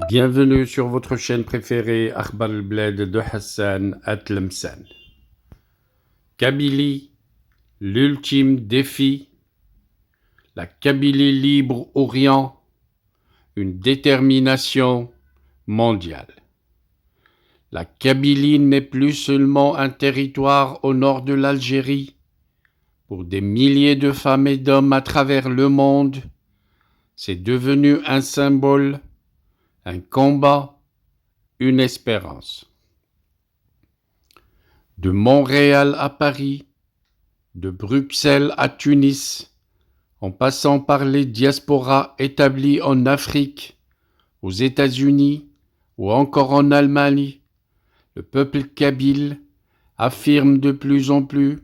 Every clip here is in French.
Bienvenue sur votre chaîne préférée Akhbar al-Bled de Hassan Atlemsan. Kabylie, l'ultime défi. La Kabylie libre Orient, une détermination mondiale. La Kabylie n'est plus seulement un territoire au nord de l'Algérie. Pour des milliers de femmes et d'hommes à travers le monde, c'est devenu un symbole, un combat, une espérance. De Montréal à Paris, de Bruxelles à Tunis, en passant par les diasporas établies en Afrique, aux États-Unis ou encore en Allemagne, le peuple kabyle affirme de plus en plus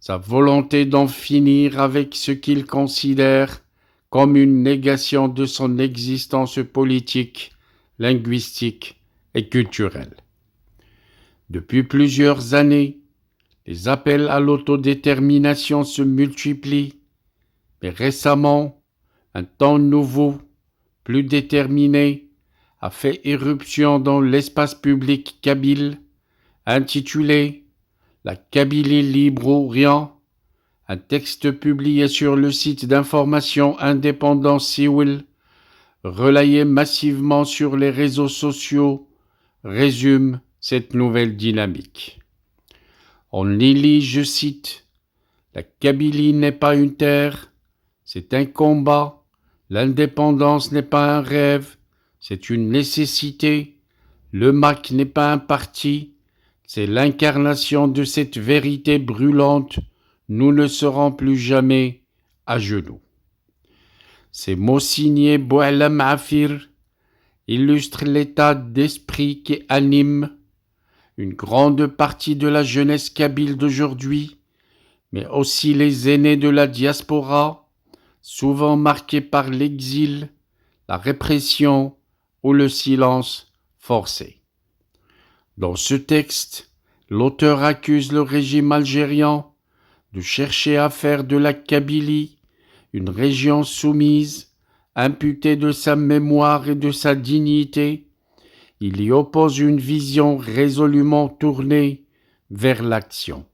sa volonté d'en finir avec ce qu'il considère comme une négation de son existence politique, linguistique et culturelle. Depuis plusieurs années, les appels à l'autodétermination se multiplient, mais récemment, un temps nouveau, plus déterminé, a fait irruption dans l'espace public kabyle, intitulé « La Kabylie libre Orient », un texte publié sur le site d'information indépendant Siwil, relayé massivement sur les réseaux sociaux, résume cette nouvelle dynamique. On y lit, je cite, « La Kabylie n'est pas une terre, c'est un combat, l'indépendance n'est pas un rêve, c'est une nécessité, le MAC n'est pas un parti, c'est l'incarnation de cette vérité brûlante, nous ne serons plus jamais à genoux. » Ces mots signés Boualem Afir illustrent l'état d'esprit qui anime une grande partie de la jeunesse kabyle d'aujourd'hui, mais aussi les aînés de la diaspora, souvent marqués par l'exil, la répression ou le silence forcé. Dans ce texte, l'auteur accuse le régime algérien de chercher à faire de la Kabylie une région soumise, amputée de sa mémoire et de sa dignité. Il y oppose une vision résolument tournée vers l'action.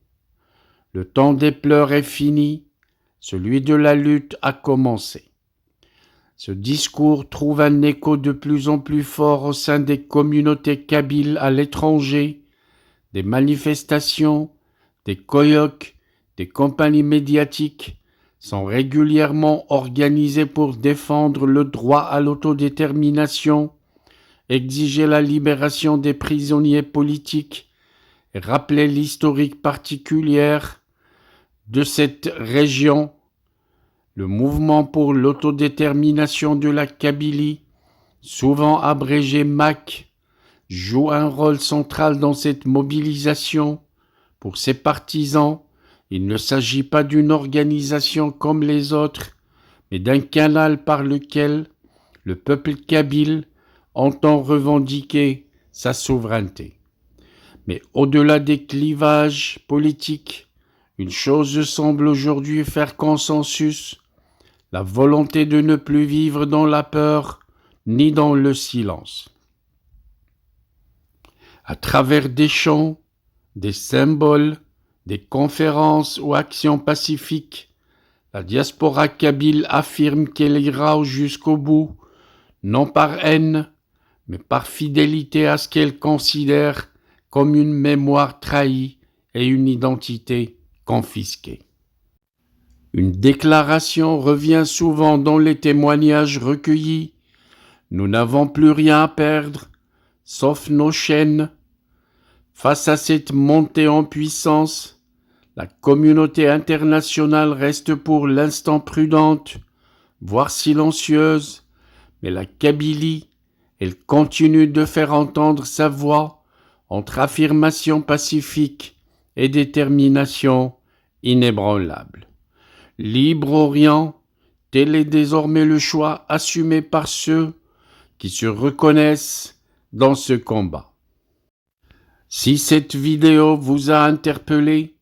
Le temps des pleurs est fini, celui de la lutte a commencé. Ce discours trouve un écho de plus en plus fort au sein des communautés kabyles à l'étranger, des manifestations, des colloques, des campagnes médiatiques sont régulièrement organisées pour défendre le droit à l'autodétermination, exiger la libération des prisonniers politiques et rappeler l'historique particulière de cette région. Le mouvement pour l'autodétermination de la Kabylie, souvent abrégé MAC, joue un rôle central dans cette mobilisation. Pour ses partisans, il ne s'agit pas d'une organisation comme les autres, mais d'un canal par lequel le peuple kabyle entend revendiquer sa souveraineté. Mais au-delà des clivages politiques, une chose semble aujourd'hui faire consensus, la volonté de ne plus vivre dans la peur ni dans le silence. À travers des chants, des symboles, des conférences ou actions pacifiques, la diaspora kabyle affirme qu'elle ira jusqu'au bout, non par haine, mais par fidélité à ce qu'elle considère comme une mémoire trahie et une identité confisquée. Une déclaration revient souvent dans les témoignages recueillis. Nous n'avons plus rien à perdre, sauf nos chaînes. Face à cette montée en puissance, la communauté internationale reste pour l'instant prudente, voire silencieuse, mais la Kabylie, elle continue de faire entendre sa voix entre affirmation pacifique et détermination inébranlable. Libre Orient, tel est désormais le choix assumé par ceux qui se reconnaissent dans ce combat. Si cette vidéo vous a interpellé,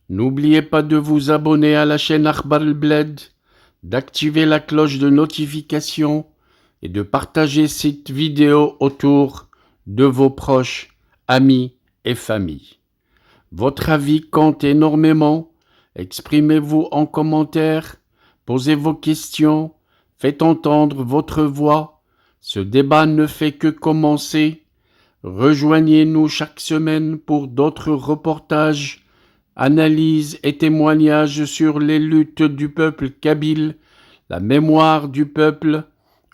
n'oubliez pas de vous abonner à la chaîne Akhbar al-Bled, d'activer la cloche de notification et de partager cette vidéo autour de vos proches, amis et familles. Votre avis compte énormément. Exprimez-vous en commentaire, posez vos questions, faites entendre votre voix. Ce débat ne fait que commencer. Rejoignez-nous chaque semaine pour d'autres reportages, analyses et témoignages sur les luttes du peuple kabyle, la mémoire du peuple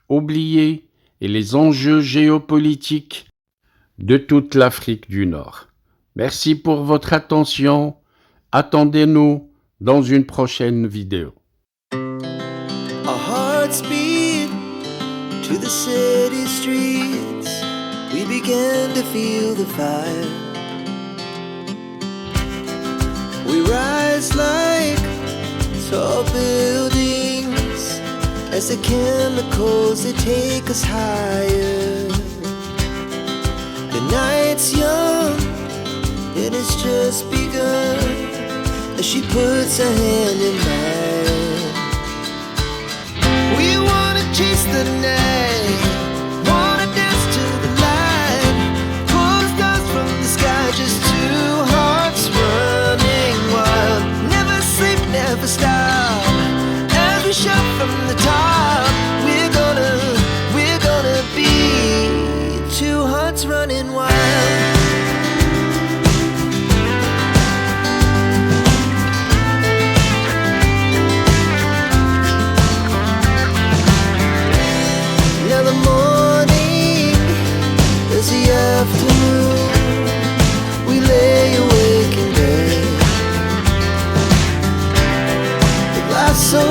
oublié et les enjeux géopolitiques de toute l'Afrique du Nord. Merci pour votre attention. Attendez-nous dans une prochaine vidéo. Our hearts beat to the city streets. We began to feel the fire. We rise like tall buildings as the chemicals, they take us higher. The night's young, it has just begun as she puts her hand in mine. We wanna chase the night, wanna dance to the light, pull stars from the sky, just two hearts running wild. Never sleep, never stop, as we shout from the top. We're gonna be two hearts running wild. Afternoon, we lay awake in bed. The glass so